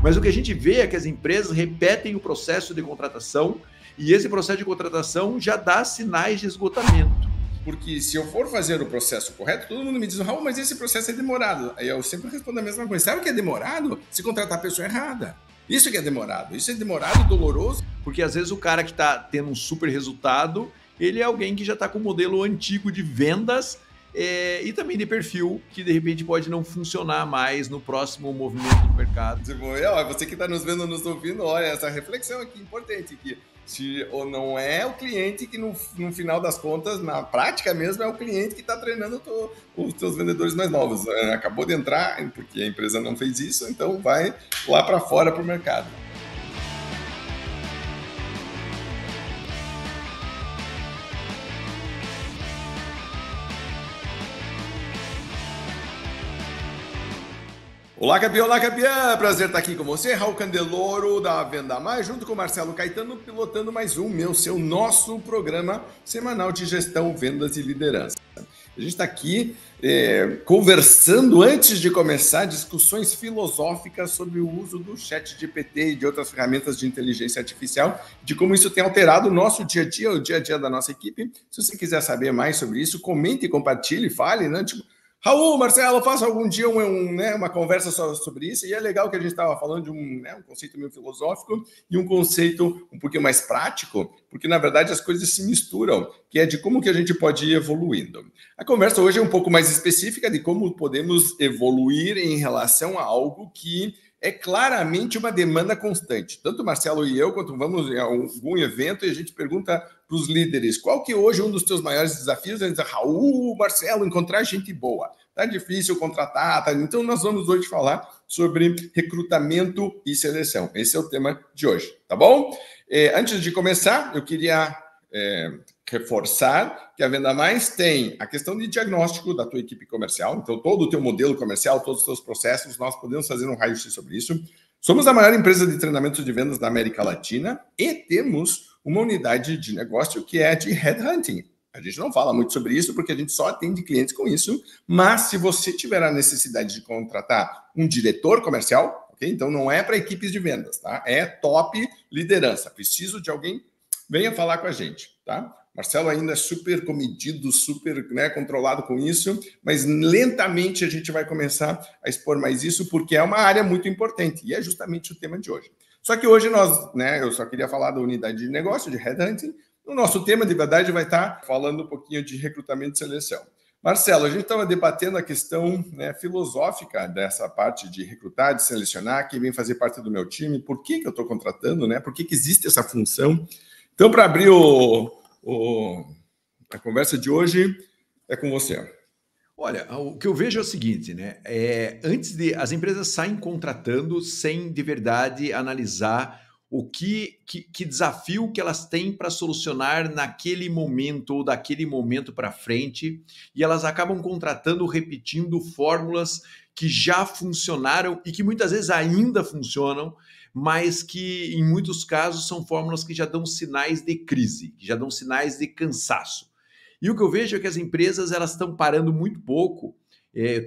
Mas o que a gente vê é que as empresas repetem o processo de contratação e esse processo de contratação já dá sinais de esgotamento. Porque se eu for fazer o processo correto, todo mundo me diz, Raul, mas esse processo é demorado. Aí eu sempre respondo a mesma coisa. Sabe o que é demorado? Se contratar a pessoa errada. Isso que é demorado. Isso é demorado, doloroso. Porque às vezes o cara que está tendo um super resultado, ele é alguém que já está com um modelo antigo de vendas e também de perfil que de repente pode não funcionar mais no próximo movimento do mercado. Você que está nos vendo, nos ouvindo, olha, essa reflexão aqui importante, que se ou não é o cliente que no final das contas, na prática mesmo, é o cliente que está treinando os teus vendedores mais novos. Acabou de entrar, porque a empresa não fez isso, então vai lá para fora para o mercado. Olá, campeão! Olá, campeã! Prazer estar aqui com você, Raul Candeloro, da Venda Mais, junto com o Marcelo Caetano, pilotando mais um nosso programa semanal de gestão, vendas e liderança. A gente está aqui conversando, antes de começar, discussões filosóficas sobre o uso do ChatGPT e de outras ferramentas de inteligência artificial, de como isso tem alterado o nosso dia a dia, o dia a dia da nossa equipe. Se você quiser saber mais sobre isso, comente, compartilhe, fale, né? Raul, Marcelo, faça algum dia uma conversa sobre isso, e é legal que a gente estava falando de um conceito meio filosófico e um conceito um pouquinho mais prático, porque na verdade as coisas se misturam, que é de como que a gente pode ir evoluindo. A conversa hoje é um pouco mais específica de como podemos evoluir em relação a algo que é claramente uma demanda constante. Tanto o Marcelo e eu, quando vamos em algum evento e a gente pergunta para os líderes, qual que hoje é um dos teus maiores desafios? Eles dizem, Raul, Marcelo, encontrar gente boa. Tá difícil contratar, tá? Então nós vamos hoje falar sobre recrutamento e seleção. Esse é o tema de hoje, tá bom? Antes de começar, eu queria reforçar que a Venda Mais tem a questão de diagnóstico da tua equipe comercial, então todo o teu modelo comercial, todos os teus processos, nós podemos fazer um raio-x sobre isso. Somos a maior empresa de treinamento de vendas da América Latina e temos uma unidade de negócio que é de headhunting. A gente não fala muito sobre isso porque a gente só atende clientes com isso, mas se você tiver a necessidade de contratar um diretor comercial, ok? Então não é para equipes de vendas, tá? É top liderança. Preciso de alguém, venha falar com a gente, tá? Marcelo ainda é super comedido, super controlado com isso, mas lentamente a gente vai começar a expor mais isso, porque é uma área muito importante, e é justamente o tema de hoje. Só que hoje eu só queria falar da unidade de negócio, de headhunting. O nosso tema, de verdade, vai estar falando um pouquinho de recrutamento e seleção. Marcelo, a gente estava debatendo a questão filosófica dessa parte de recrutar, de selecionar, quem vem fazer parte do meu time, por que eu estou contratando, por que existe essa função. Então, para abrir a conversa de hoje, é com você. Olha, o que eu vejo é o seguinte, as empresas saem contratando sem de verdade analisar o que desafio que elas têm para solucionar naquele momento ou daquele momento para frente, e elas acabam contratando, repetindo fórmulas que já funcionaram e que muitas vezes ainda funcionam, mas que em muitos casos são fórmulas que já dão sinais de crise, que já dão sinais de cansaço. E o que eu vejo é que as empresas elas estão parando muito pouco.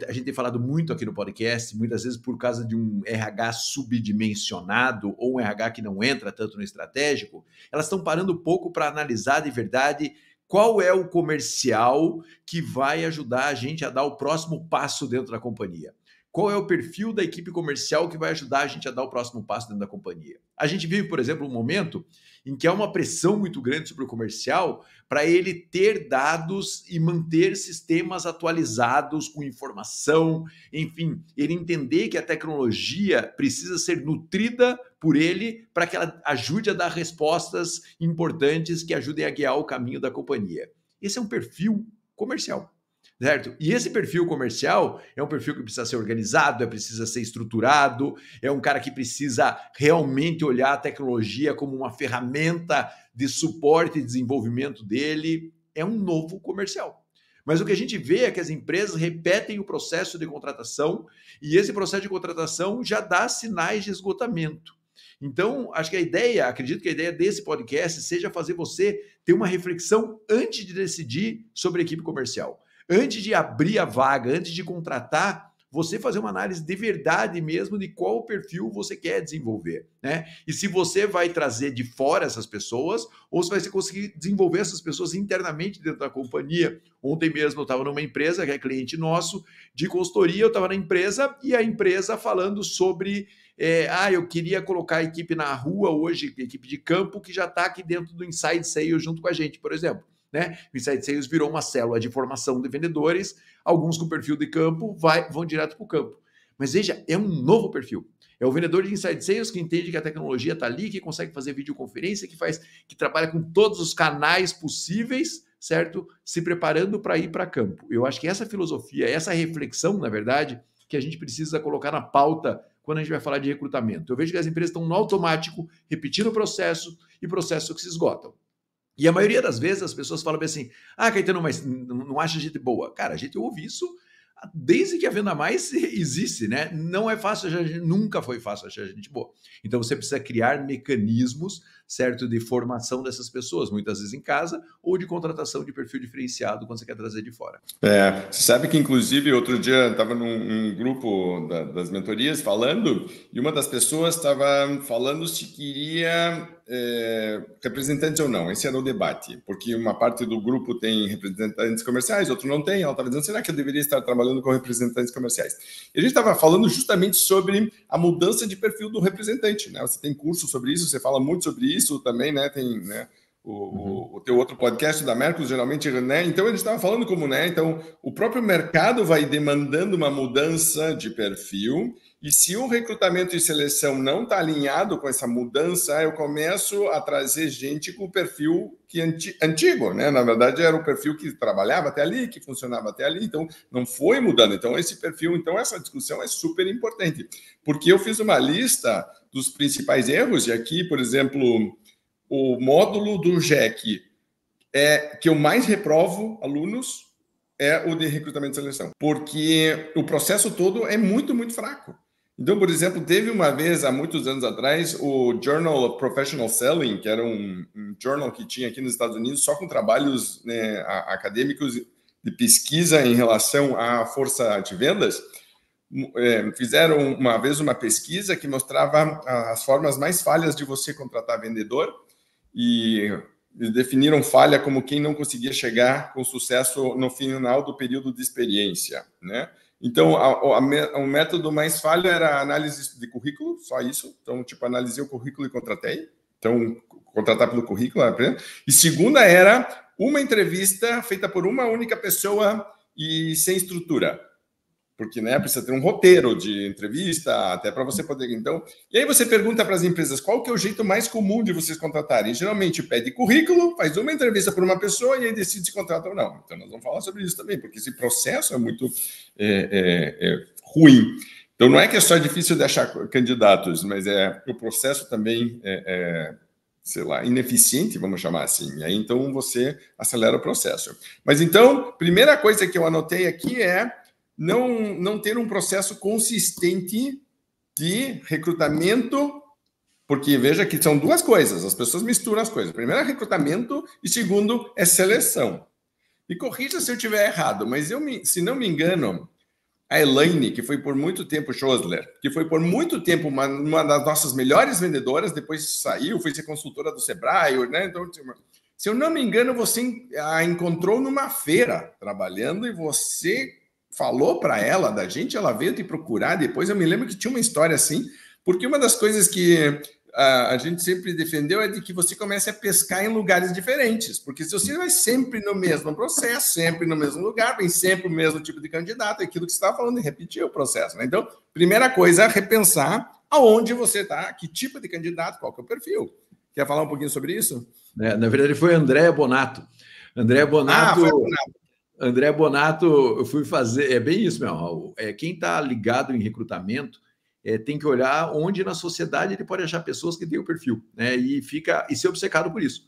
A gente tem falado muito aqui no podcast, muitas vezes por causa de um RH subdimensionado ou um RH que não entra tanto no estratégico, elas estão parando pouco para analisar de verdade qual é o comercial que vai ajudar a gente a dar o próximo passo dentro da companhia. Qual é o perfil da equipe comercial que vai ajudar a gente a dar o próximo passo dentro da companhia? A gente vive, por exemplo, um momento em que há uma pressão muito grande sobre o comercial para ele ter dados e manter sistemas atualizados com informação, enfim, ele entender que a tecnologia precisa ser nutrida por ele para que ela ajude a dar respostas importantes que ajudem a guiar o caminho da companhia. Esse é um perfil comercial. Certo? E esse perfil comercial é um perfil que precisa ser organizado, precisa ser estruturado, é um cara que precisa realmente olhar a tecnologia como uma ferramenta de suporte e desenvolvimento dele. É um novo comercial. Mas o que a gente vê é que as empresas repetem o processo de contratação e esse processo de contratação já dá sinais de esgotamento. Então, acredito que a ideia desse podcast seja fazer você ter uma reflexão antes de decidir sobre a equipe comercial. Antes de abrir a vaga, antes de contratar, você fazer uma análise de verdade mesmo de qual perfil você quer desenvolver, né? E se você vai trazer de fora essas pessoas ou se vai conseguir desenvolver essas pessoas internamente dentro da companhia. Ontem mesmo eu estava numa empresa que é cliente nosso de consultoria, eu estava na empresa e a empresa falando sobre eu queria colocar a equipe na rua hoje, a equipe de campo que já está aqui dentro do Inside Sales junto com a gente, por exemplo. Né? O Inside Sales virou uma célula de formação de vendedores, alguns com perfil de campo vão direto para o campo. Mas veja, é um novo perfil. É o vendedor de Inside Sales que entende que a tecnologia está ali, que consegue fazer videoconferência, que trabalha com todos os canais possíveis, certo? Se preparando para ir para campo. Eu acho que essa filosofia, essa reflexão, na verdade, que a gente precisa colocar na pauta quando a gente vai falar de recrutamento. Eu vejo que as empresas estão no automático, repetindo o processo e processos que se esgotam. E a maioria das vezes as pessoas falam assim, Caetano, mas não acha gente boa. Cara, a gente ouve isso desde que a Venda Mais existe, né? Não é fácil, nunca foi fácil achar gente boa. Então você precisa criar mecanismos, certo, de formação dessas pessoas, muitas vezes em casa, ou de contratação de perfil diferenciado quando você quer trazer de fora. Você sabe que, inclusive, outro dia eu estava num grupo das mentorias falando, e uma das pessoas estava falando se queria representantes ou não. Esse era o debate, porque uma parte do grupo tem representantes comerciais, outro não tem. Ela estava dizendo, será que eu deveria estar trabalhando com representantes comerciais? E a gente estava falando justamente sobre a mudança de perfil do representante, né? Você tem curso sobre isso, você fala muito sobre isso também, né? Tem, né? O teu outro podcast da Mercos, geralmente, né? Então, a gente estava falando como, né? Então, o próprio mercado vai demandando uma mudança de perfil, e se o recrutamento e seleção não está alinhado com essa mudança, eu começo a trazer gente com o perfil antigo, né? Na verdade, era o perfil que trabalhava até ali, que funcionava até ali, então não foi mudando. Então, esse perfil, então, essa discussão é super importante, porque eu fiz uma lista dos principais erros, e aqui, por exemplo, o módulo do GEC que eu mais reprovo alunos é o de recrutamento e seleção, porque o processo todo é muito, muito fraco. Então, por exemplo, teve uma vez, há muitos anos atrás, o Journal of Professional Selling, que era um journal que tinha aqui nos Estados Unidos, só com trabalhos, né, acadêmicos de pesquisa em relação à força de vendas. Fizeram uma vez uma pesquisa que mostrava as formas mais falhas de você contratar vendedor, e definiram falha como quem não conseguia chegar com sucesso no final do período de experiência, né? Então, o método mais falho era a análise de currículo, só isso. Então, analisei o currículo e contratei. Então, contratar pelo currículo. E segunda era uma entrevista feita por uma única pessoa e sem estrutura. Porque, né, precisa ter um roteiro de entrevista, até para você poder... Então, e aí você pergunta para as empresas qual que é o jeito mais comum de vocês contratarem. Geralmente pede currículo, faz uma entrevista por uma pessoa e aí decide se contrata ou não. Então, nós vamos falar sobre isso também, porque esse processo é muito ruim. Então, não é que é só difícil de achar candidatos, mas o processo também sei lá, ineficiente, vamos chamar assim. E aí, então, você acelera o processo. Mas, então, primeira coisa que eu anotei aqui é não ter um processo consistente de recrutamento, porque veja que são duas coisas, as pessoas misturam as coisas. Primeiro é recrutamento e segundo é seleção. Me corrija se eu estiver errado, mas se não me engano, a Elaine, que foi por muito tempo Schosler, que foi por muito tempo uma das nossas melhores vendedoras, depois saiu, foi ser consultora do Sebrae, né? Então, se eu não me engano, você a encontrou numa feira trabalhando e você falou para ela da gente, ela veio te procurar depois. Eu me lembro que tinha uma história assim, porque uma das coisas que a gente sempre defendeu é de que você comece a pescar em lugares diferentes, porque se você vai sempre no mesmo processo, sempre no mesmo lugar, vem sempre o mesmo tipo de candidato, é aquilo que você estava falando, de repetir o processo, né? Então, primeira coisa é repensar aonde você está, que tipo de candidato, qual que é o perfil. Quer falar um pouquinho sobre isso? Na verdade, foi André Bonato. André Bonato... foi Bonato. André Bonato, eu fui fazer... É bem isso, meu. Quem está ligado em recrutamento tem que olhar onde na sociedade ele pode achar pessoas que têm o perfil, né? E ser obcecado por isso.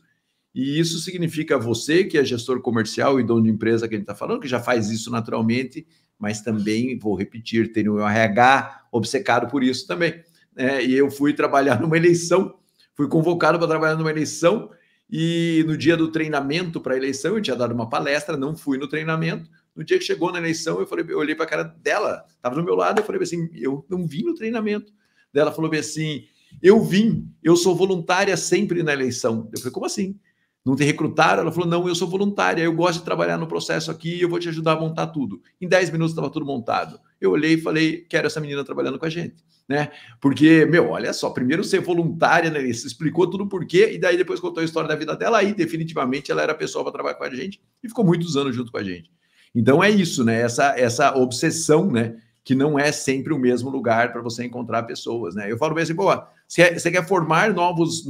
E isso significa você, que é gestor comercial e dono de empresa que a gente está falando, que já faz isso naturalmente, mas também, vou repetir, tem o RH obcecado por isso também. E eu fui trabalhar numa eleição, fui convocado para trabalhar numa eleição, e no dia do treinamento para a eleição, eu tinha dado uma palestra, não fui no treinamento, No dia que chegou na eleição, eu olhei para a cara dela, estava do meu lado, eu falei assim, eu não vim no treinamento. Daí ela falou assim, eu sou voluntária sempre na eleição. Eu falei, como assim? Não te recrutaram? Ela falou, não, eu sou voluntária, eu gosto de trabalhar no processo aqui, eu vou te ajudar a montar tudo. Em 10 minutos estava tudo montado. Eu olhei e falei, quero essa menina trabalhando com a gente. Né? Porque, olha só, primeiro ser voluntária, né? Isso explicou tudo por quê, e daí depois contou a história da vida dela, aí definitivamente ela era a pessoa para trabalhar com a gente e ficou muitos anos junto com a gente. Então é isso, né? Essa obsessão, né? Que não é sempre o mesmo lugar para você encontrar pessoas, né? Eu falo bem assim, pô, você quer formar novas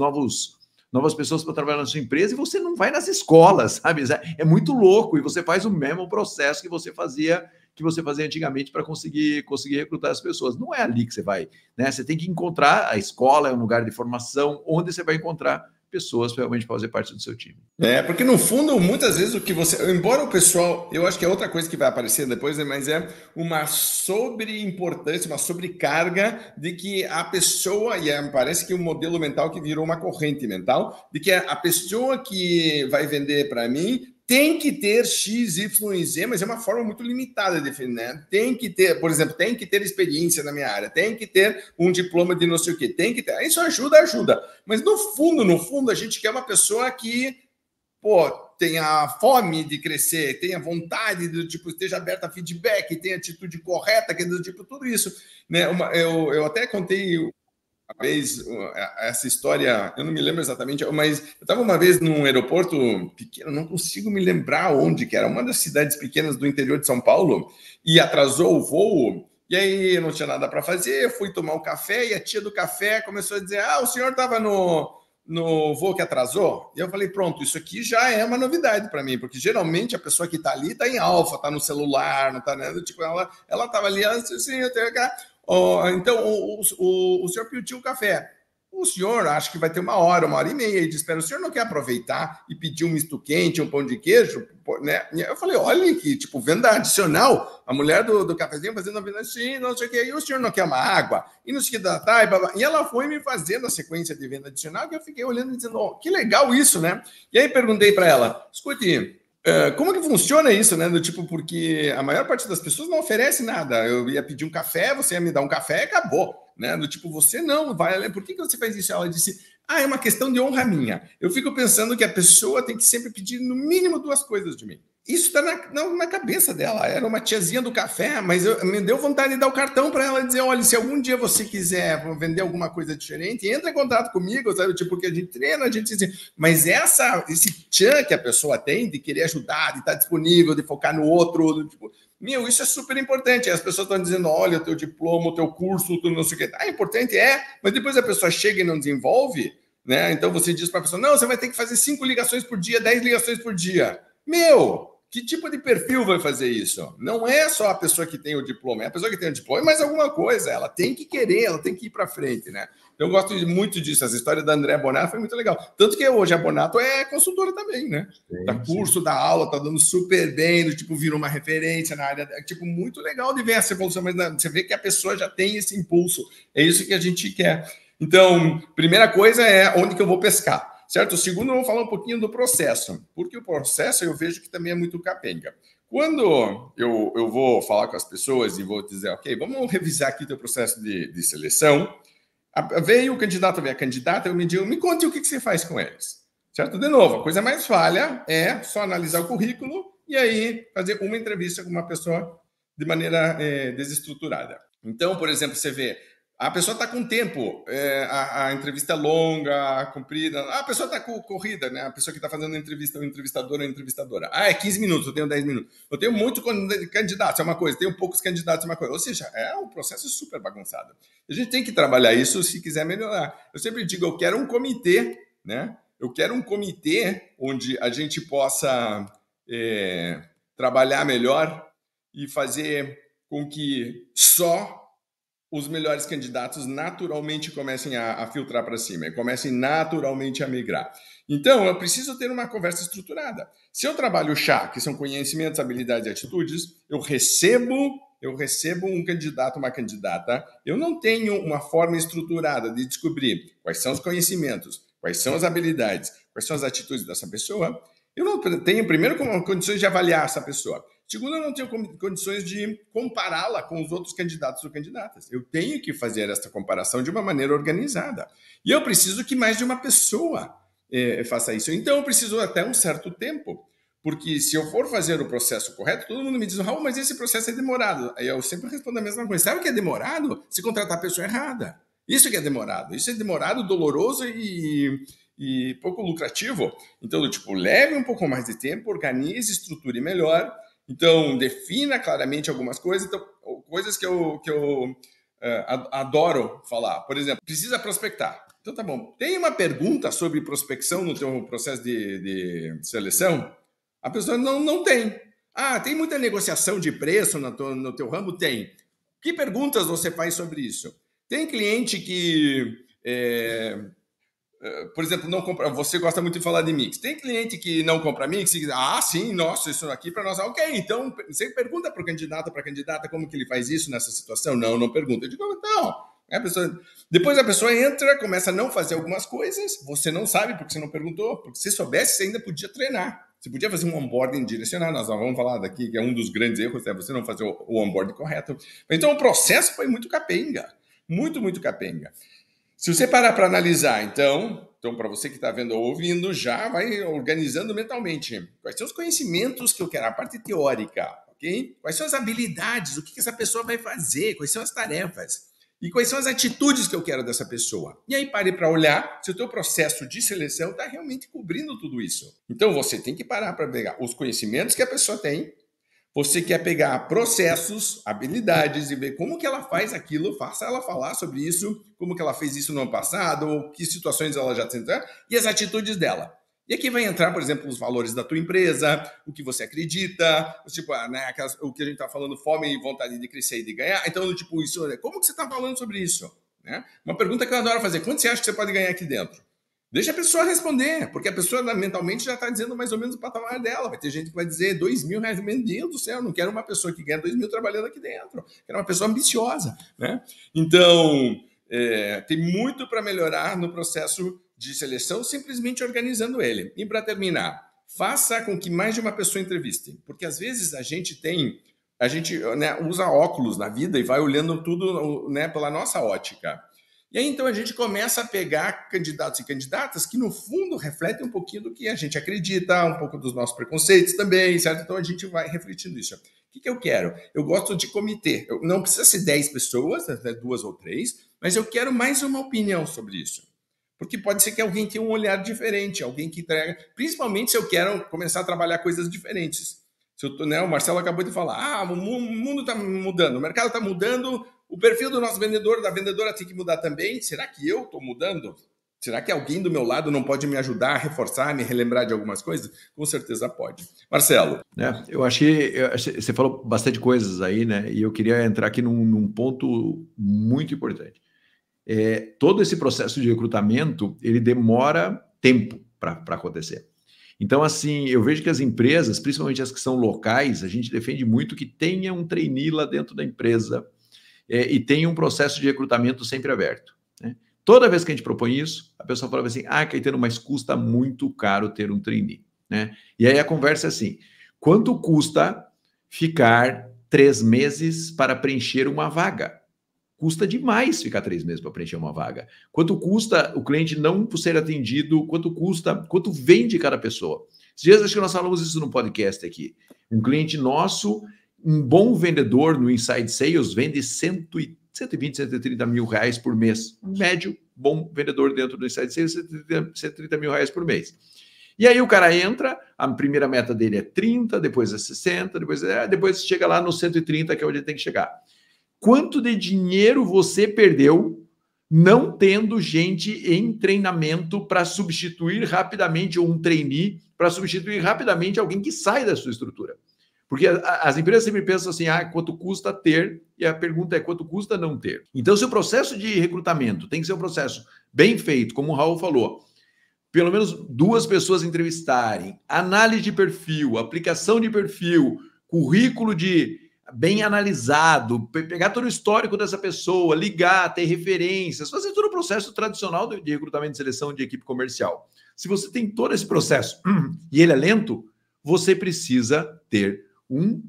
pessoas para trabalhar na sua empresa e você não vai nas escolas, sabe? É muito louco e você faz o mesmo processo que você fazia antigamente para conseguir recrutar as pessoas. Não é ali que você vai, né? Você tem que encontrar, a escola é um lugar de formação onde você vai encontrar pessoas realmente para fazer parte do seu time. Porque no fundo, muitas vezes o que você... Embora o pessoal... Eu acho que é outra coisa que vai aparecer depois, né? Mas é uma sobreimportância, uma sobrecarga de que a pessoa... E parece que um modelo mental que virou uma corrente mental, de que a pessoa que vai vender para mim tem que ter X, Y e Z, mas é uma forma muito limitada de definir, né? Tem que ter, por exemplo, tem que ter experiência na minha área, tem que ter um diploma de não sei o quê, tem que ter... Isso ajuda. Mas no fundo, a gente quer uma pessoa que, tenha fome de crescer, tenha vontade do tipo, esteja aberta a feedback, tenha atitude correta, que do tipo, tudo isso, né? Eu até contei uma vez essa história, eu não me lembro exatamente, mas eu estava uma vez num aeroporto pequeno, não consigo me lembrar onde que era, uma das cidades pequenas do interior de São Paulo, e atrasou o voo, e aí eu não tinha nada para fazer, fui tomar um café, e a tia do café começou a dizer, o senhor estava no voo que atrasou? E eu falei, pronto, isso aqui já é uma novidade para mim, porque geralmente a pessoa que está ali está em alfa, está no celular, não está nada, tipo, ela estava ali, assim, eu tenho que... então, o senhor pediu um café. O senhor acha que vai ter uma hora e meia de espera. O senhor não quer aproveitar e pedir um misto quente, um pão de queijo? Né? Eu falei, olha que, tipo, venda adicional. A mulher do cafezinho fazendo a venda assim, não sei o quê. E o senhor não quer uma água? E não sei o que dá, e ela foi me fazendo a sequência de venda adicional que eu fiquei olhando e dizendo, que legal isso, né? E aí perguntei para ela, escute, como que funciona isso, né? Do tipo, porque a maior parte das pessoas não oferece nada. Eu ia pedir um café, você ia me dar um café e acabou, né? Do tipo, você não vai... Por que você faz isso? Ela disse, é uma questão de honra minha. Eu fico pensando que a pessoa tem que sempre pedir no mínimo 2 coisas de mim. Isso está na cabeça dela. Era uma tiazinha do café, mas me deu vontade de dar o cartão para ela e dizer, olha, se algum dia você quiser vender alguma coisa diferente, entra em contato comigo, sabe? Tipo, porque a gente treina, a gente diz, mas esse tchan que a pessoa tem de querer ajudar, de estar disponível, de focar no outro, tipo, isso é super importante. As pessoas estão dizendo, olha, o teu diploma, o teu curso, tu não sei o que. Importante mas depois a pessoa chega e não desenvolve, né? Então você diz para a pessoa, não, você vai ter que fazer 5 ligações por dia, 10 ligações por dia. Que tipo de perfil vai fazer isso? Não é só a pessoa que tem o diploma, é a pessoa que tem o diploma e mais alguma coisa. Ela tem que querer, ela tem que ir para frente, né? Eu gosto muito disso. Essa história da Andréa Bonato foi muito legal. Tanto que hoje a Bonato é consultora também, né? Dá curso, dá aula, tá dando super bem, tipo, virou uma referência na área. Tipo, muito legal de ver essa evolução, mas você vê que a pessoa já tem esse impulso. É isso que a gente quer. Então, primeira coisa é onde que eu vou pescar. Certo? O segundo, eu vou falar um pouquinho do processo, porque o processo eu vejo que também é muito capenga. Quando eu vou falar com as pessoas e vou dizer, ok, vamos revisar aqui o teu processo de seleção, veio o candidato, veio a candidata, eu me conte o que você faz com eles. Certo? De novo, a coisa mais falha é só analisar o currículo e aí fazer uma entrevista com uma pessoa de maneira desestruturada. Então, por exemplo, você vê, a pessoa está com tempo, a entrevista é longa, comprida. A pessoa está corrida, né? A pessoa que está fazendo a entrevista, o entrevistador ou a entrevistadora. É 15 minutos, eu tenho 10 minutos. Eu tenho muito candidatos, é uma coisa. Tenho poucos candidatos, é uma coisa. Ou seja, é um processo super bagunçado. A gente tem que trabalhar isso se quiser melhorar. Eu sempre digo, eu quero um comitê, né? Eu quero um comitê onde a gente possa trabalhar melhor e fazer com que só os melhores candidatos naturalmente comecem a filtrar para cima, comecem naturalmente a migrar. Então, eu preciso ter uma conversa estruturada. Se eu trabalho chá, que são conhecimentos, habilidades e atitudes, eu recebo um candidato, uma candidata, eu não tenho uma forma estruturada de descobrir quais são os conhecimentos, quais são as habilidades, quais são as atitudes dessa pessoa, Eu não tenho, primeiro, condições de avaliar essa pessoa. Segundo, eu não tenho condições de compará-la com os outros candidatos ou candidatas. Eu tenho que fazer essa comparação de uma maneira organizada. E eu preciso que mais de uma pessoa faça isso. Então, eu preciso até um certo tempo. Porque se eu for fazer o processo correto, todo mundo me diz, Raul, mas esse processo é demorado. Aí eu sempre respondo a mesma coisa. Sabe o que é demorado? Se contratar a pessoa errada. Isso que é demorado. Isso é demorado, doloroso e pouco lucrativo. Então, tipo, leve um pouco mais de tempo, organize, estruture melhor. Então, defina claramente algumas coisas. Então, coisas que eu adoro falar. Por exemplo, precisa prospectar. Então, tá bom. Tem uma pergunta sobre prospecção no teu processo de seleção? A pessoa não tem. Ah, tem muita negociação de preço no teu ramo? Tem. Que perguntas você faz sobre isso? Tem cliente que, por exemplo, não compra. Você gosta muito de falar de mix. Tem cliente que não compra mix e diz, ah, sim, nossa, isso aqui para nós. Ok, então você pergunta para o candidato, para a candidata, como que ele faz isso nessa situação? Não pergunta. Eu digo, não. Depois a pessoa entra, começa a não fazer algumas coisas, você não sabe porque você não perguntou, porque se soubesse, você ainda podia treinar. Você podia fazer um onboarding direcionado, nós vamos falar daqui, que é um dos grandes erros, é você não fazer o onboarding correto. Então o processo foi muito capenga, muito capenga. Se você parar para analisar, então para você que está vendo ou ouvindo, já vai organizando mentalmente. Quais são os conhecimentos que eu quero, a parte teórica, ok? Quais são as habilidades, o que essa pessoa vai fazer, quais são as tarefas. E quais são as atitudes que eu quero dessa pessoa? E aí pare para olhar se o teu processo de seleção está realmente cobrindo tudo isso. Então você tem que parar para pegar os conhecimentos que a pessoa tem, você quer pegar processos, habilidades e ver como que ela faz aquilo, faça ela falar sobre isso, como que ela fez isso no ano passado, ou que situações ela já tentou, e as atitudes dela. E aqui vai entrar, por exemplo, os valores da tua empresa, o que você acredita, tipo, né, o que a gente está falando, fome e vontade de crescer e de ganhar. Então, tipo, isso, como que você está falando sobre isso? Né? Uma pergunta que eu adoro fazer, quanto você acha que você pode ganhar aqui dentro? Deixa a pessoa responder, porque a pessoa mentalmente já está dizendo mais ou menos o patamar dela. Vai ter gente que vai dizer R$2.000, meu Deus do céu, não quero uma pessoa que ganha 2.000 trabalhando aqui dentro. Quero uma pessoa ambiciosa. Né? Então, tem muito para melhorar no processo de seleção, simplesmente organizando ele. E para terminar, faça com que mais de uma pessoa entreviste, porque às vezes a gente né, usa óculos na vida e vai olhando tudo, né, pela nossa ótica. E aí então a gente começa a pegar candidatos e candidatas que no fundo refletem um pouquinho do que a gente acredita, um pouco dos nossos preconceitos também, certo? Então a gente vai refletindo isso. O que eu quero? Eu gosto de comitê. Não precisa ser 10 pessoas, né, 2 ou 3, mas eu quero mais uma opinião sobre isso. Porque pode ser que alguém tenha um olhar diferente, alguém que entrega... Principalmente se eu quero começar a trabalhar coisas diferentes. Né, o Marcelo acabou de falar, o mundo está mudando, o mercado está mudando, o perfil do nosso vendedor, da vendedora tem que mudar também. Será que eu estou mudando? Será que alguém do meu lado não pode me ajudar a reforçar, me relembrar de algumas coisas? Com certeza pode. Marcelo. Eu achei você falou bastante coisas aí, né? E eu queria entrar aqui num ponto muito importante. Todo esse processo de recrutamento, ele demora tempo para acontecer. Então, assim, eu vejo que as empresas, principalmente as que são locais, a gente defende muito que tenha um trainee lá dentro da empresa e tenha um processo de recrutamento sempre aberto. Né? Toda vez que a gente propõe isso, a pessoa fala assim, Caetano, mas custa muito caro ter um trainee. Né? E aí a conversa é assim, quanto custa ficar 3 meses para preencher uma vaga? Custa demais ficar 3 meses para preencher uma vaga. Quanto custa o cliente não ser atendido? Quanto vende cada pessoa? Esses dias acho que nós falamos isso no podcast aqui. Um cliente nosso, um bom vendedor no Inside Sales, vende 120, 130 mil reais por mês. Um médio, bom vendedor dentro do Inside Sales, 130 mil reais por mês. E aí o cara entra, a primeira meta dele é 30, depois é 60, depois chega lá no 130, que é onde ele tem que chegar. Quanto de dinheiro você perdeu não tendo gente em treinamento para substituir rapidamente um trainee, para substituir rapidamente alguém que sai da sua estrutura? Porque as empresas sempre pensam assim, quanto custa ter? E a pergunta é, quanto custa não ter? Então, se o processo de recrutamento tem que ser um processo bem feito, como o Raul falou, pelo menos 2 pessoas entrevistarem, análise de perfil, aplicação de perfil, currículo de bem analisado, pegar todo o histórico dessa pessoa, ligar, ter referências, fazer todo o processo tradicional de recrutamento e seleção de equipe comercial. Se você tem todo esse processo e ele é lento, você precisa ter um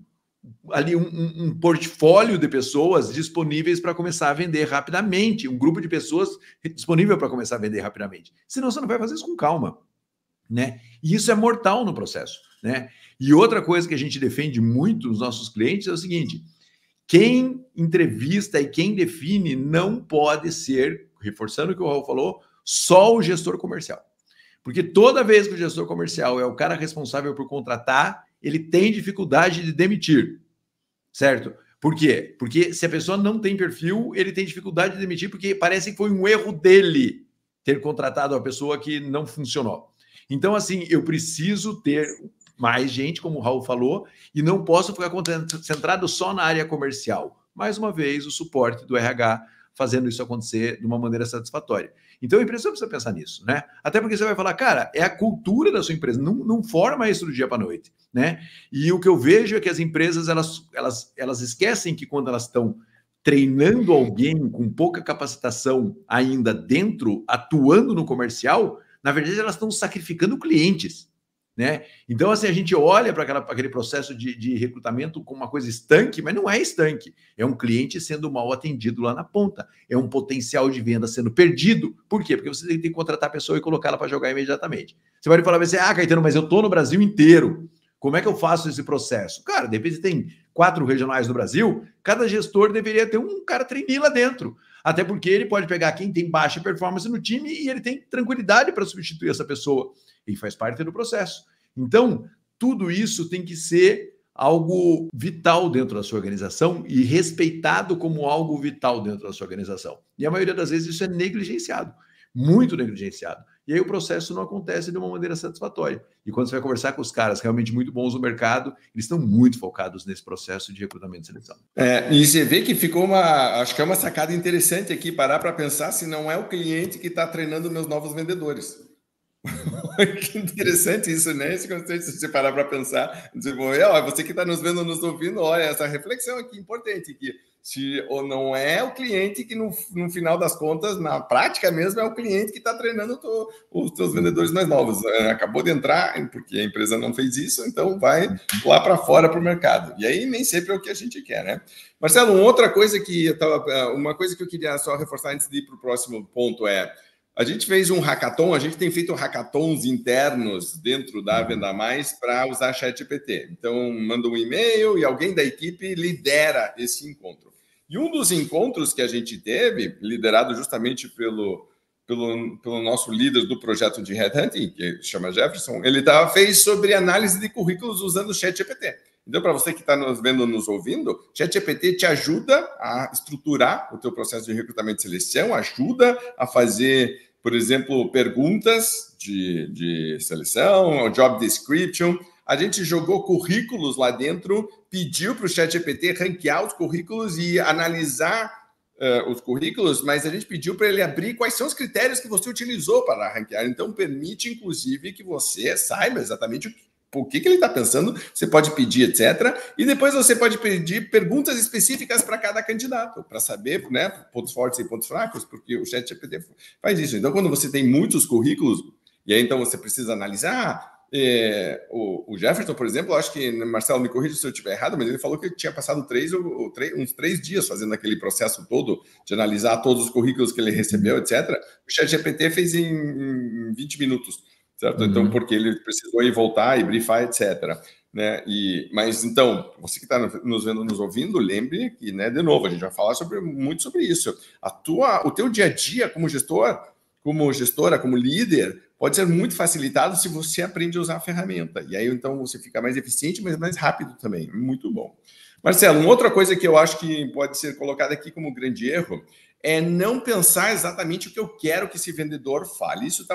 portfólio de pessoas disponíveis para começar a vender rapidamente, um grupo de pessoas disponível para começar a vender rapidamente. Senão você não vai fazer isso com calma, né? E isso é mortal no processo, né? E outra coisa que a gente defende muito nos nossos clientes é o seguinte: quem entrevista e quem define não pode ser, reforçando o que o Raul falou, só o gestor comercial. Porque toda vez que o gestor comercial é o cara responsável por contratar, ele tem dificuldade de demitir, certo? Por quê? Porque se a pessoa não tem perfil, ele tem dificuldade de demitir porque parece que foi um erro dele ter contratado a pessoa que não funcionou. Então, assim, eu preciso ter mais gente, como o Raul falou, e não posso ficar concentrado só na área comercial. Mais uma vez, o suporte do RH fazendo isso acontecer de uma maneira satisfatória. Então, a empresa precisa pensar nisso, né? Até porque você vai falar, cara, é a cultura da sua empresa, não forma isso do dia para a noite, né? E o que eu vejo é que as empresas, elas esquecem que quando elas estão treinando alguém com pouca capacitação ainda dentro, atuando no comercial, na verdade, elas estão sacrificando clientes, né? Então, assim, a gente olha para aquele processo de recrutamento como uma coisa estanque, mas não é estanque. É um cliente sendo mal atendido lá na ponta. É um potencial de venda sendo perdido. Por quê? Porque você tem que contratar a pessoa e colocá-la para jogar imediatamente. Você vai falar assim, Caetano, mas eu estou no Brasil inteiro. Como é que eu faço esse processo? Cara, de repente tem 4 regionais no Brasil, cada gestor deveria ter um cara trainee lá dentro. Até porque ele pode pegar quem tem baixa performance no time e ele tem tranquilidade para substituir essa pessoa. E faz parte do processo. Então, tudo isso tem que ser algo vital dentro da sua organização e respeitado como algo vital dentro da sua organização. E a maioria das vezes isso é negligenciado, muito negligenciado. E aí o processo não acontece de uma maneira satisfatória. E quando você vai conversar com os caras realmente muito bons no mercado, eles estão muito focados nesse processo de recrutamento e seleção. E você vê que ficou acho que é uma sacada interessante aqui, parar para pensar se não é o cliente que está treinando meus novos vendedores. Que interessante isso, né? Esse conceito, se você parar para pensar, dizer, você que está nos vendo, nos ouvindo, olha, essa reflexão aqui importante, que se ou não é o cliente que no final das contas, na prática mesmo, é o cliente que está treinando os teus vendedores mais novos. Acabou de entrar, porque a empresa não fez isso, então vai lá para fora para o mercado. E aí nem sempre é o que a gente quer, né? Marcelo, uma coisa que eu queria só reforçar antes de ir para o próximo ponto é: a gente fez um hackathon, a gente tem feito hackathons internos dentro da Venda Mais para usar ChatGPT. Então, manda um e-mail e alguém da equipe lidera esse encontro. E um dos encontros que a gente teve, liderado justamente pelo nosso líder do projeto de Headhunting, que se chama Jefferson, ele fez sobre análise de currículos usando o ChatGPT. Então, para você que está nos vendo, nos ouvindo, ChatGPT te ajuda a estruturar o teu processo de recrutamento e seleção, ajuda a fazer, por exemplo, perguntas de seleção, job description. A gente jogou currículos lá dentro, pediu para o ChatGPT ranquear os currículos e analisar os currículos, mas a gente pediu para ele abrir quais são os critérios que você utilizou para ranquear. Então, permite, inclusive, que você saiba exatamente o que ele está pensando, você pode pedir, etc. E depois você pode pedir perguntas específicas para cada candidato, para saber, né, pontos fortes e pontos fracos, porque o ChatGPT faz isso. Então, quando você tem muitos currículos, e aí então você precisa analisar, o Jefferson, por exemplo, acho que, Marcelo, me corrija se eu estiver errado, mas ele falou que tinha passado uns 3 dias fazendo aquele processo todo de analisar todos os currículos que ele recebeu, etc. O ChatGPT fez em 20 minutos. Certo? Então, porque ele precisou ir voltar e briefar, etc. Né? Mas, então, você que está nos vendo, nos ouvindo, lembre que, né, de novo, a gente vai falar muito sobre isso. O teu dia a dia como gestor, como gestora, como líder, pode ser muito facilitado se você aprende a usar a ferramenta. E aí, então, você fica mais eficiente, mas mais rápido também. Muito bom. Marcelo, uma outra coisa que eu acho que pode ser colocada aqui como grande erro é não pensar exatamente o que eu quero que esse vendedor fale. Isso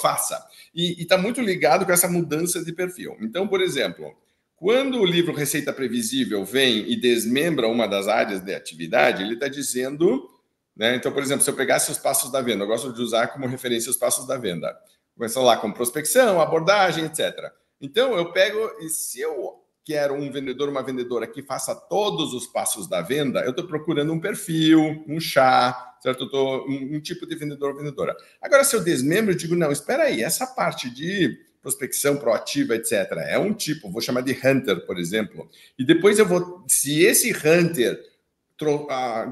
faça. E está muito ligado com essa mudança de perfil. Então, por exemplo, quando o livro Receita Previsível vem e desmembra uma das áreas de atividade, ele está dizendo, né? Então, por exemplo, se eu pegasse os passos da venda, eu gosto de usar como referência os passos da venda. Começam lá com prospecção, abordagem, etc. Então, eu pego e se eu quero um vendedor, uma vendedora que faça todos os passos da venda, eu estou procurando um perfil, um chá, certo? Eu estou um tipo de vendedor ou vendedora. Agora, se eu desmembro, eu digo, não, espera aí, essa parte de prospecção proativa, etc., é um tipo, vou chamar de hunter, por exemplo, e depois eu vou, se esse hunter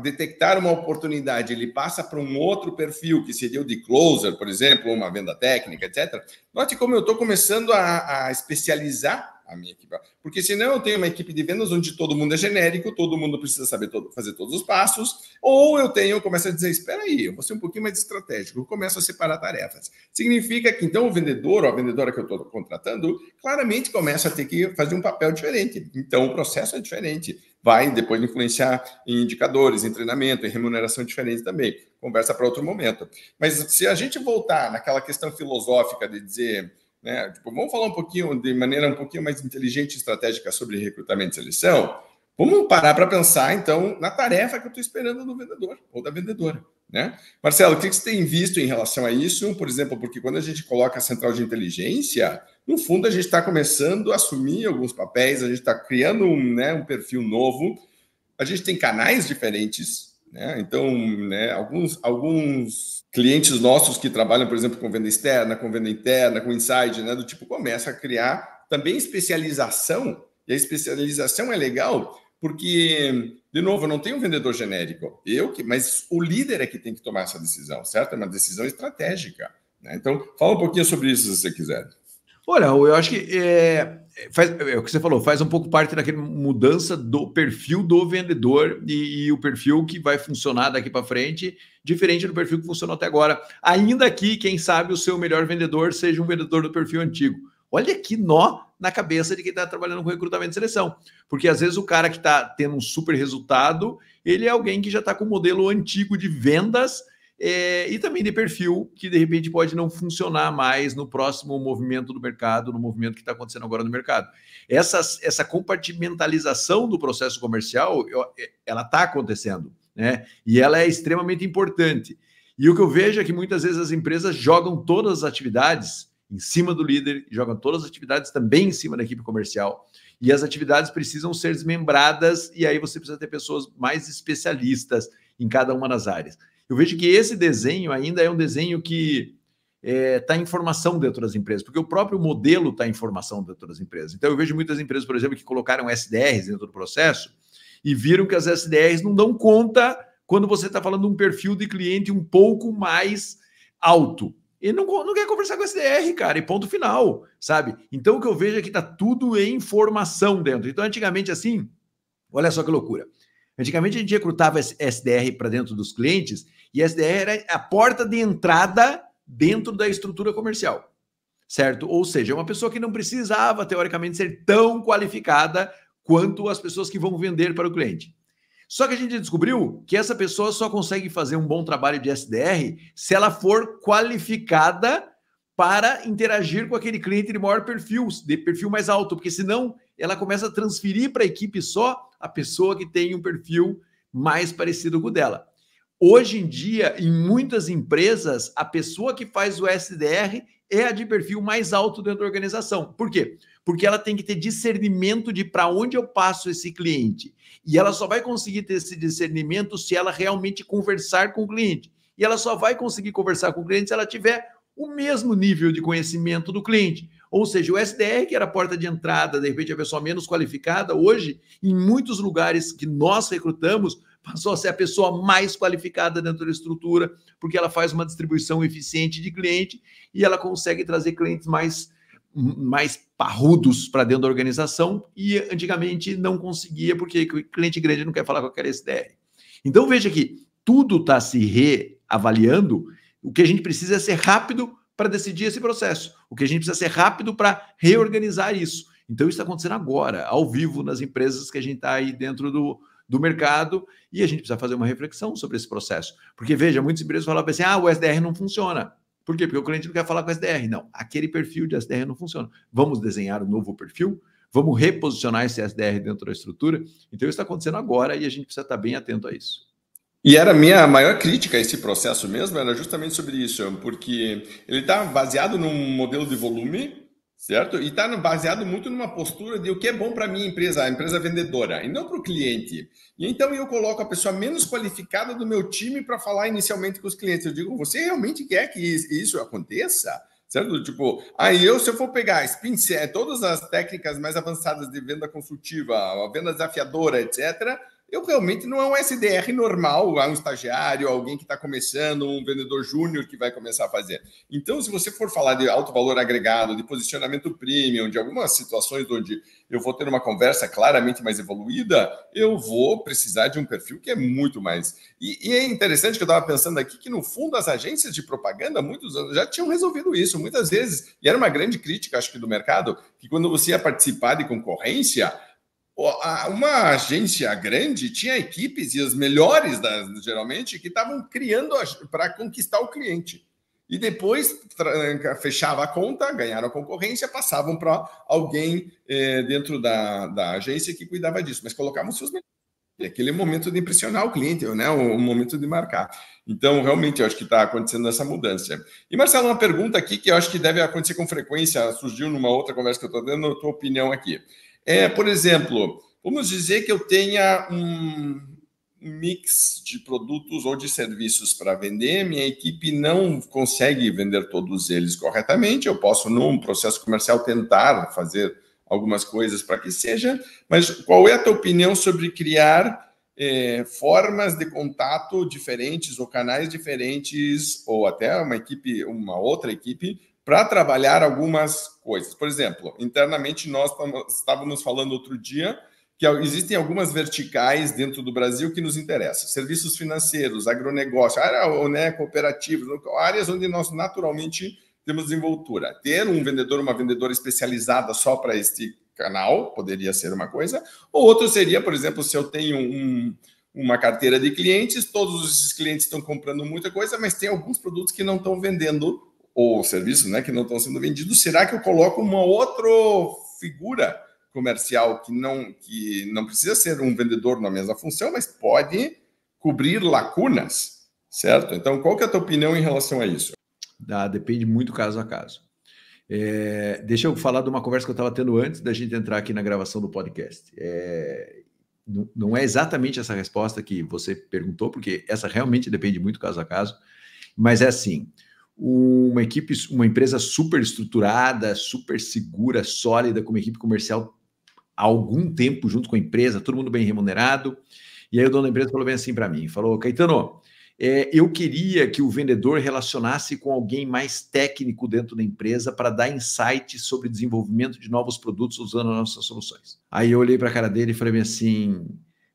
detectar uma oportunidade, ele passa para um outro perfil, que seria o de closer, por exemplo, uma venda técnica, etc. Note como eu estou começando a especializar a minha equipe. Porque senão eu tenho uma equipe de vendas onde todo mundo é genérico, todo mundo precisa saber fazer todos os passos, ou eu começo a dizer, espera aí, eu vou ser um pouquinho mais estratégico, eu começo a separar tarefas. Significa que então o vendedor ou a vendedora que eu estou contratando, claramente começa a ter que fazer um papel diferente. Então o processo é diferente. Vai depois influenciar em indicadores, em treinamento, em remuneração diferente também. Conversa para outro momento. Mas se a gente voltar naquela questão filosófica de dizer, né, tipo, vamos falar um pouquinho, de maneira um pouquinho mais inteligente e estratégica sobre recrutamento e seleção, vamos parar para pensar, então, na tarefa que eu estou esperando do vendedor ou da vendedora. Né? Marcelo, o que você tem visto em relação a isso? Por exemplo, porque quando a gente coloca a central de inteligência, no fundo a gente está começando a assumir alguns papéis, a gente está criando um perfil novo, a gente tem canais diferentes, né? Então, né, alguns clientes nossos que trabalham, por exemplo, com venda externa, com venda interna, com inside, né, do tipo, começa a criar também especialização, e a especialização é legal porque, de novo, eu não tenho um vendedor genérico, mas o líder é que tem que tomar essa decisão, certo? É uma decisão estratégica. Né? Então, fala um pouquinho sobre isso, se você quiser. Olha, eu acho que é o que você falou, faz um pouco parte daquela mudança do perfil do vendedor e o perfil que vai funcionar daqui para frente, diferente do perfil que funcionou até agora. Ainda que, quem sabe, o seu melhor vendedor seja um vendedor do perfil antigo. Olha que nó na cabeça de quem está trabalhando com recrutamento e seleção. Porque às vezes o cara que está tendo um super resultado, ele é alguém que já está com um modelo antigo de vendas e também de perfil que de repente pode não funcionar mais no próximo movimento do mercado, no movimento que está acontecendo agora no mercado. Essa compartimentalização do processo comercial, ela está acontecendo, né? E ela é extremamente importante. E o que eu vejo é que muitas vezes as empresas jogam todas as atividades em cima do líder, jogam todas as atividades também em cima da equipe comercial. E as atividades precisam ser desmembradas e aí você precisa ter pessoas mais especialistas em cada uma das áreas. Eu vejo que esse desenho ainda é um desenho que está em formação dentro das empresas, porque o próprio modelo está em formação dentro das empresas. Então, eu vejo muitas empresas, por exemplo, que colocaram SDRs dentro do processo e viram que as SDRs não dão conta quando você está falando de um perfil de cliente um pouco mais alto. Ele não quer conversar com o SDR, cara, e ponto final, sabe? Então, o que eu vejo é que está tudo em formação dentro. Então, antigamente, assim, olha só que loucura. Antigamente, a gente recrutava SDR para dentro dos clientes e SDR era a porta de entrada dentro da estrutura comercial, certo? Ou seja, é uma pessoa que não precisava, teoricamente, ser tão qualificada quanto as pessoas que vão vender para o cliente. Só que a gente descobriu que essa pessoa só consegue fazer um bom trabalho de SDR se ela for qualificada para interagir com aquele cliente de maior perfil, de perfil mais alto, porque senão ela começa a transferir para a equipe só a pessoa que tem um perfil mais parecido com o dela. Hoje em dia, em muitas empresas, a pessoa que faz o SDR é a de perfil mais alto dentro da organização. Por quê? Porque ela tem que ter discernimento de para onde eu passo esse cliente. E ela só vai conseguir ter esse discernimento se ela realmente conversar com o cliente. E ela só vai conseguir conversar com o cliente se ela tiver o mesmo nível de conhecimento do cliente. Ou seja, o SDR, que era a porta de entrada, de repente a pessoa menos qualificada, hoje, em muitos lugares que nós recrutamos, passou a ser a pessoa mais qualificada dentro da estrutura, porque ela faz uma distribuição eficiente de cliente e ela consegue trazer clientes mais parrudos para dentro da organização e antigamente não conseguia, porque o cliente grande não quer falar com aquele SDR. Então veja que tudo está se reavaliando, o que a gente precisa é ser rápido para decidir esse processo, o que a gente precisa ser rápido para reorganizar isso. Então isso está acontecendo agora, ao vivo, nas empresas que a gente está aí dentro do mercado, e a gente precisa fazer uma reflexão sobre esse processo. Porque, veja, muitas empresas falam assim, o SDR não funciona. Por quê? Porque o cliente não quer falar com o SDR. Não, aquele perfil de SDR não funciona. Vamos desenhar um novo perfil, vamos reposicionar esse SDR dentro da estrutura. Então, isso está acontecendo agora e a gente precisa estar bem atento a isso. E era a minha maior crítica a esse processo mesmo, era justamente sobre isso, porque ele está baseado num modelo de volume, certo? E está baseado muito numa postura de o que é bom para a minha empresa, a empresa vendedora, e não para o cliente. E então eu coloco a pessoa menos qualificada do meu time para falar inicialmente com os clientes. Eu digo, você realmente quer que isso aconteça? Certo? Tipo, aí se eu for pegar todas as técnicas mais avançadas de venda consultiva, a venda desafiadora, etc., eu realmente não é um SDR normal, é um estagiário, alguém que está começando, um vendedor júnior que vai começar a fazer. Então, se você for falar de alto valor agregado, de posicionamento premium, de algumas situações onde eu vou ter uma conversa claramente mais evoluída, eu vou precisar de um perfil que é muito mais. E é interessante que eu estava pensando aqui que, no fundo, as agências de propaganda, há muitos anos, já tinham resolvido isso, muitas vezes. E era uma grande crítica, acho que, do mercado, que quando você ia participar de concorrência, uma agência grande tinha equipes, e as melhores, geralmente, que estavam criando para conquistar o cliente. E depois fechava a conta, ganharam a concorrência, passavam para alguém dentro da agência que cuidava disso, mas colocavam seus melhores. Aquele momento de impressionar o cliente, né? O momento de marcar. Então, realmente, eu acho que está acontecendo essa mudança. E, Marcelo, uma pergunta aqui que eu acho que deve acontecer com frequência, surgiu numa outra conversa que eu estou dando a tua opinião aqui. Por exemplo, vamos dizer que eu tenha um mix de produtos ou de serviços para vender, minha equipe não consegue vender todos eles corretamente, eu posso, num processo comercial, tentar fazer algumas coisas para que seja, mas qual é a tua opinião sobre criar formas de contato diferentes ou canais diferentes, ou até uma outra equipe, para trabalhar algumas coisas? Por exemplo, internamente nós estávamos falando outro dia que existem algumas verticais dentro do Brasil que nos interessam. Serviços financeiros, agronegócio, cooperativas, áreas onde nós naturalmente temos desenvoltura. Ter um vendedor, uma vendedora especializada só para este canal poderia ser uma coisa, ou outro seria, por exemplo, se eu tenho uma carteira de clientes, todos esses clientes estão comprando muita coisa, mas tem alguns produtos que não estão vendendo, ou serviços, né, que não estão sendo vendidos. Será que eu coloco uma outra figura comercial que não precisa ser um vendedor na mesma função, mas pode cobrir lacunas, certo? Então, qual que é a tua opinião em relação a isso? Depende muito caso a caso. Deixa eu falar de uma conversa que eu estava tendo antes da gente entrar aqui na gravação do podcast. Não é exatamente essa resposta que você perguntou, porque essa realmente depende muito caso a caso, mas é assim, uma empresa super estruturada, super segura, sólida, com uma equipe comercial há algum tempo junto com a empresa, todo mundo bem remunerado, e aí o dono da empresa falou bem assim para mim, falou, Caetano, eu queria que o vendedor relacionasse com alguém mais técnico dentro da empresa para dar insights sobre desenvolvimento de novos produtos usando as nossas soluções. Aí eu olhei para a cara dele e falei assim,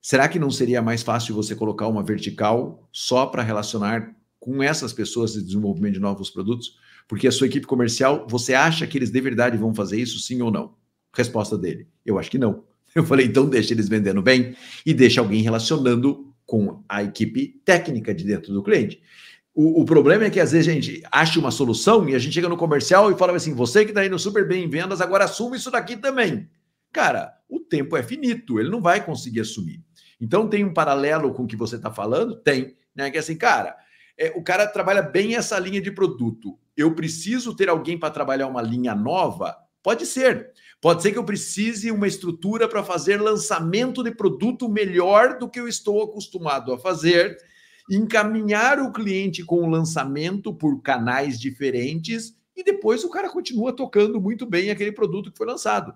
será que não seria mais fácil você colocar uma vertical só para relacionar com essas pessoas de desenvolvimento de novos produtos? Porque a sua equipe comercial, você acha que eles de verdade vão fazer isso, sim ou não? Resposta dele, eu acho que não. Eu falei, então deixa eles vendendo bem e deixa alguém relacionando com a equipe técnica de dentro do cliente. O problema é que às vezes a gente acha uma solução e a gente chega no comercial e fala assim, você que está indo super bem em vendas, agora assuma isso daqui também. Cara, o tempo é finito, ele não vai conseguir assumir. Então tem um paralelo com o que você está falando? Tem, né? Que é assim, cara, o cara trabalha bem essa linha de produto. Eu preciso ter alguém para trabalhar uma linha nova? Pode ser. Pode ser que eu precise uma estrutura para fazer lançamento de produto melhor do que eu estou acostumado a fazer, encaminhar o cliente com o lançamento por canais diferentes e depois o cara continua tocando muito bem aquele produto que foi lançado.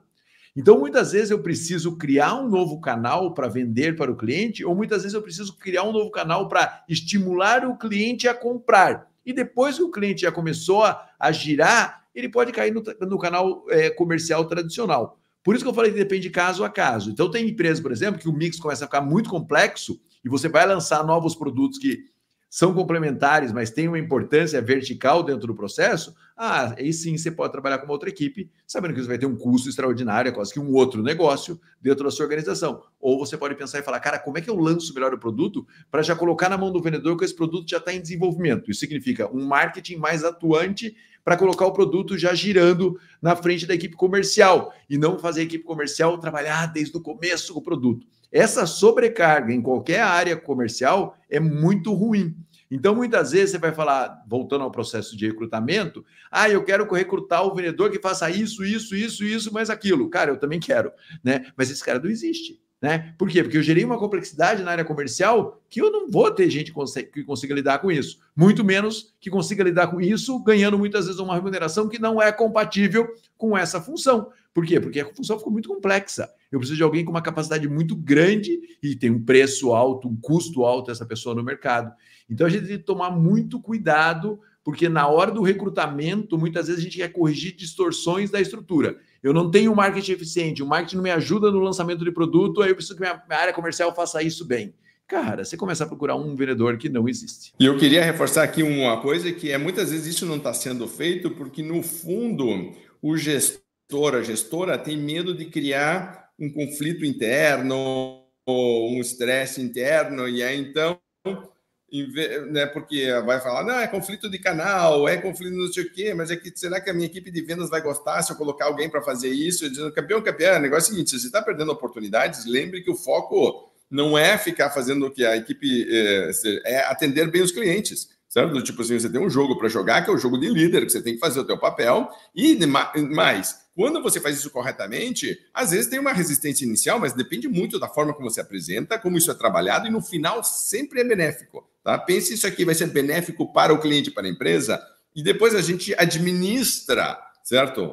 Então, muitas vezes eu preciso criar um novo canal para vender para o cliente, ou muitas vezes eu preciso criar um novo canal para estimular o cliente a comprar. E depois que o cliente já começou a girar, ele pode cair no canal comercial tradicional. Por isso que eu falei que depende de caso a caso. Então, tem empresas, por exemplo, que o mix começa a ficar muito complexo e você vai lançar novos produtos que são complementares, mas têm uma importância vertical dentro do processo, aí sim você pode trabalhar com uma outra equipe, sabendo que você vai ter um custo extraordinário, é quase que um outro negócio dentro da sua organização. Ou você pode pensar e falar, cara, como é que eu lanço melhor o produto para já colocar na mão do vendedor que esse produto já está em desenvolvimento? Isso significa um marketing mais atuante para colocar o produto já girando na frente da equipe comercial e não fazer a equipe comercial trabalhar desde o começo com o produto. Essa sobrecarga em qualquer área comercial é muito ruim. Então, muitas vezes você vai falar, voltando ao processo de recrutamento, eu quero recrutar o vendedor que faça isso, mais aquilo. Cara, eu também quero, né? Mas esse cara não existe. Né? Por quê? Porque eu gerei uma complexidade na área comercial que eu não vou ter gente que consiga lidar com isso. Muito menos que consiga lidar com isso ganhando muitas vezes uma remuneração que não é compatível com essa função. Por quê? Porque a função ficou muito complexa. Eu preciso de alguém com uma capacidade muito grande e tem um preço alto, um custo alto essa pessoa no mercado. Então a gente tem que tomar muito cuidado, porque na hora do recrutamento, muitas vezes a gente quer corrigir distorções da estrutura. Eu não tenho um marketing eficiente, o marketing não me ajuda no lançamento de produto, aí eu preciso que minha área comercial faça isso bem. Cara, você começa a procurar um vendedor que não existe. E eu queria reforçar aqui uma coisa, que é muitas vezes isso não está sendo feito porque, no fundo, o gestor, a gestora tem medo de criar um conflito interno ou um estresse interno, e aí então... né, porque vai falar, não, é conflito de canal, é conflito não sei o quê, mas será que a minha equipe de vendas vai gostar se eu colocar alguém para fazer isso? Dizendo, campeão, o negócio é o seguinte, se você está perdendo oportunidades, lembre que o foco não é ficar fazendo o que a equipe é atender bem os clientes, certo? Tipo assim, você tem um jogo para jogar, que é o jogo de líder, que você tem que fazer o teu papel, e mais, quando você faz isso corretamente, às vezes tem uma resistência inicial, mas depende muito da forma como você apresenta, como isso é trabalhado, e no final sempre é benéfico. Tá? Pense isso aqui vai ser benéfico para o cliente, para a empresa, e depois a gente administra, certo?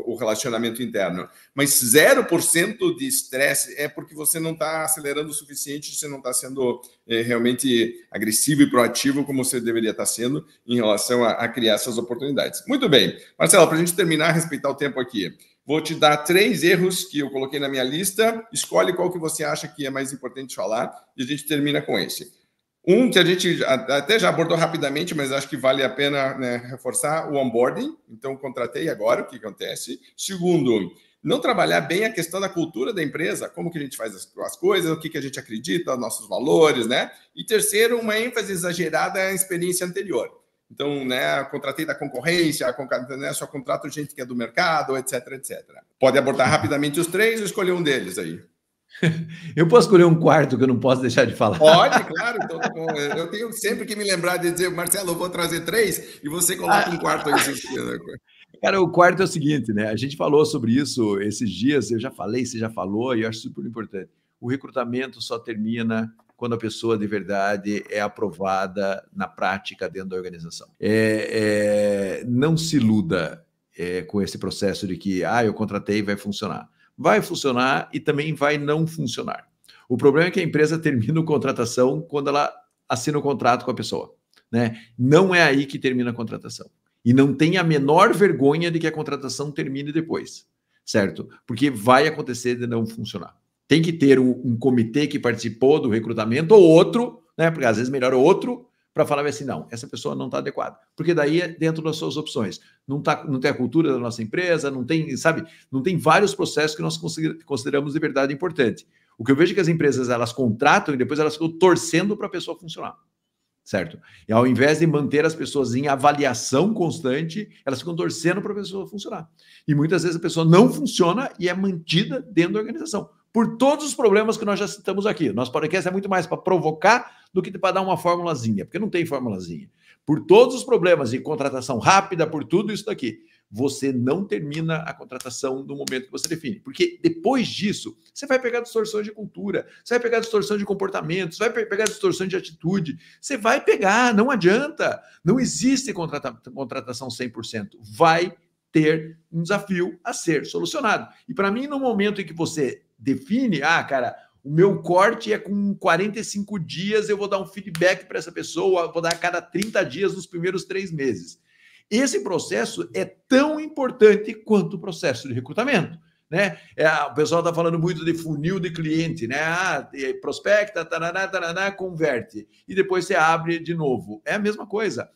O relacionamento interno. Mas 0% de estresse é porque você não está acelerando o suficiente, você não está sendo realmente agressivo e proativo como você deveria estar sendo em relação a criar essas oportunidades. Muito bem. Marcelo, para a gente terminar, respeitar o tempo aqui, vou te dar 3 erros que eu coloquei na minha lista, escolhe qual que você acha que é mais importante falar e a gente termina com esse. Um que a gente até já abordou rapidamente, mas acho que vale a pena, né, reforçar, o onboarding. Então, contratei agora, o que acontece. Segundo, não trabalhar bem a questão da cultura da empresa, como que a gente faz as coisas, o que a gente acredita, nossos valores, né? E terceiro, uma ênfase exagerada na experiência anterior. Então, né, contratei da concorrência, né, só contrato gente que é do mercado, etc, etc. Pode abordar rapidamente os 3 ou escolher um deles aí. Eu posso escolher um quarto que eu não posso deixar de falar? Pode, claro. Então, tá bom. Eu tenho sempre que me lembrar de dizer, Marcelo, eu vou trazer 3 e você coloca um quarto aí. Cara, o quarto é o seguinte, né? A gente falou sobre isso esses dias, eu já falei, você já falou, e eu acho super importante. O recrutamento só termina quando a pessoa de verdade é aprovada na prática dentro da organização. Não se iluda com esse processo de que, eu contratei e vai funcionar. Vai funcionar e também vai não funcionar. O problema é que a empresa termina a contratação quando ela assina o contrato com a pessoa, né? Não é aí que termina a contratação. E não tem a menor vergonha de que a contratação termine depois, certo? Porque vai acontecer de não funcionar. Tem que ter um comitê que participou do recrutamento ou outro, né? Porque às vezes melhor outro, para falar assim, não, essa pessoa não está adequada. Porque daí é dentro das suas opções. Não tem a cultura da nossa empresa, não tem, sabe? Não tem vários processos que nós consideramos de verdade importante. O que eu vejo é que as empresas, elas contratam e depois elas ficam torcendo para a pessoa funcionar, certo? E ao invés de manter as pessoas em avaliação constante, elas ficam torcendo para a pessoa funcionar. E muitas vezes a pessoa não funciona e é mantida dentro da organização. Por todos os problemas que nós já citamos aqui. Nosso podcast é muito mais para provocar do que para dar uma formulazinha, porque não tem formulazinha. Por todos os problemas de contratação rápida, por tudo isso daqui, você não termina a contratação no momento que você define. Porque depois disso, você vai pegar distorções de cultura, você vai pegar distorção de comportamento, você vai pegar distorção de atitude, você vai pegar, não adianta. Não existe contratação 100%. Vai ter um desafio a ser solucionado. E para mim, no momento em que você define, cara, o meu corte é com 45 dias, eu vou dar um feedback para essa pessoa, vou dar a cada 30 dias nos primeiros 3 meses. Esse processo é tão importante quanto o processo de recrutamento, né? O pessoal está falando muito de funil de cliente, né? Prospecta, taraná, converte. E depois você abre de novo. É a mesma coisa.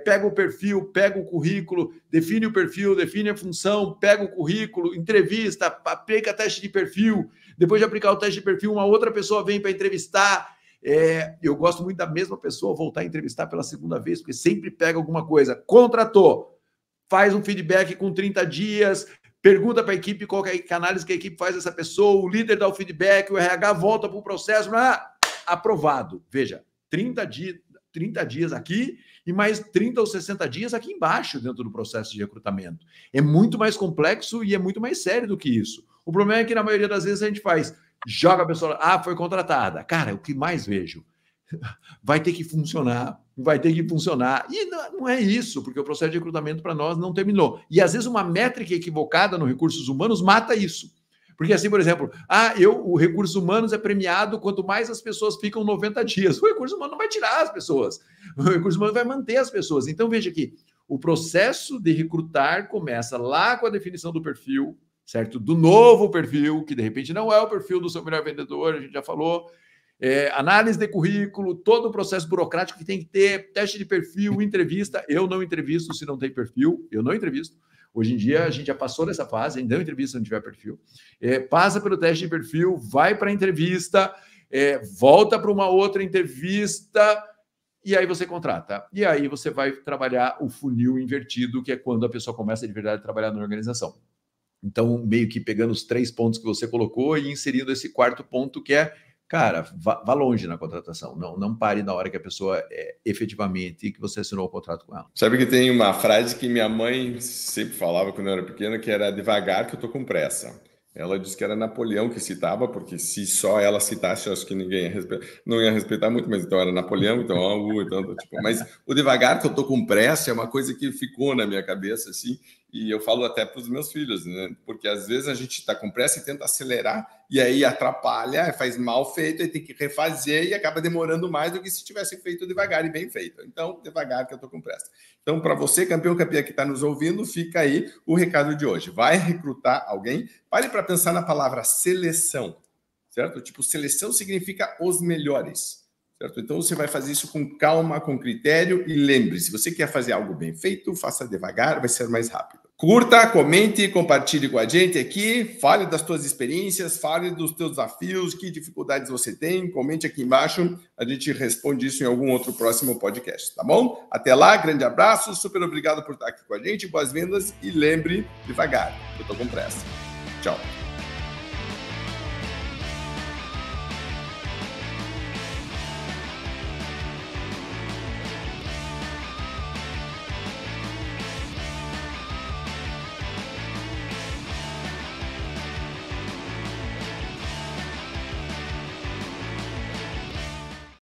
Pega o perfil, pega o currículo, define o perfil, define a função, pega o currículo, entrevista, aplica teste de perfil. Depois de aplicar o teste de perfil, uma outra pessoa vem para entrevistar. Eu gosto muito da mesma pessoa voltar a entrevistar pela segunda vez, porque sempre pega alguma coisa. Contratou, faz um feedback com 30 dias, pergunta para a equipe qual é a análise que a equipe faz dessa pessoa, o líder dá o feedback, o RH volta para o processo, aprovado. Veja, 30 dias aqui e mais 30 ou 60 dias aqui embaixo dentro do processo de recrutamento. É muito mais complexo e é muito mais sério do que isso. O problema é que na maioria das vezes a gente joga a pessoa, foi contratada. Cara, o que mais vejo? Vai ter que funcionar. E não é isso, porque o processo de recrutamento para nós não terminou. E às vezes uma métrica equivocada no recursos humanos mata isso. Porque assim, por exemplo, o recursos humanos é premiado quanto mais as pessoas ficam 90 dias. O recurso humano não vai tirar as pessoas. O recurso humano vai manter as pessoas. Então, veja aqui, o processo de recrutar começa lá com a definição do perfil, certo? Do novo perfil, que de repente não é o perfil do seu melhor vendedor, a gente já falou. Análise de currículo, todo o processo burocrático que tem que ter, teste de perfil, entrevista. Eu não entrevisto se não tem perfil, eu não entrevisto. Hoje em dia, a gente já passou dessa fase, ainda não entrevista se não tiver perfil. Passa pelo teste de perfil, vai para a entrevista, volta para uma outra entrevista, e aí você contrata. E aí você vai trabalhar o funil invertido, que é quando a pessoa começa de verdade a trabalhar na organização. Então, meio que pegando os 3 pontos que você colocou e inserindo esse 4º ponto, que é, cara, vá longe na contratação. Não pare na hora que a pessoa efetivamente que você assinou o contrato com ela. Sabe que tem uma frase que minha mãe sempre falava quando eu era pequeno, que era devagar que eu tô com pressa. Ela disse que era Napoleão que citava, porque se só ela citasse, eu acho que ninguém não ia respeitar muito, mas então era Napoleão, mas o devagar que eu tô com pressa é uma coisa que ficou na minha cabeça, assim, e eu falo até para os meus filhos, né? Porque às vezes a gente está com pressa e tenta acelerar, e aí atrapalha, faz mal feito, e tem que refazer, e acaba demorando mais do que se tivesse feito devagar e bem feito. Então, devagar que eu tô com pressa. Então, para você, campeão que está nos ouvindo, fica aí o recado de hoje. Vai recrutar alguém? Pare para pensar na palavra seleção, certo? Tipo, seleção significa os melhores, certo? Então, você vai fazer isso com calma, com critério e lembre-se, se você quer fazer algo bem feito, faça devagar, vai ser mais rápido. Curta, comente, compartilhe com a gente aqui, fale das suas experiências, fale dos teus desafios, que dificuldades você tem, comente aqui embaixo, a gente responde isso em algum outro próximo podcast, tá bom? Até lá, grande abraço, super obrigado por estar aqui com a gente, boas vendas e lembre, devagar, eu tô com pressa. Tchau.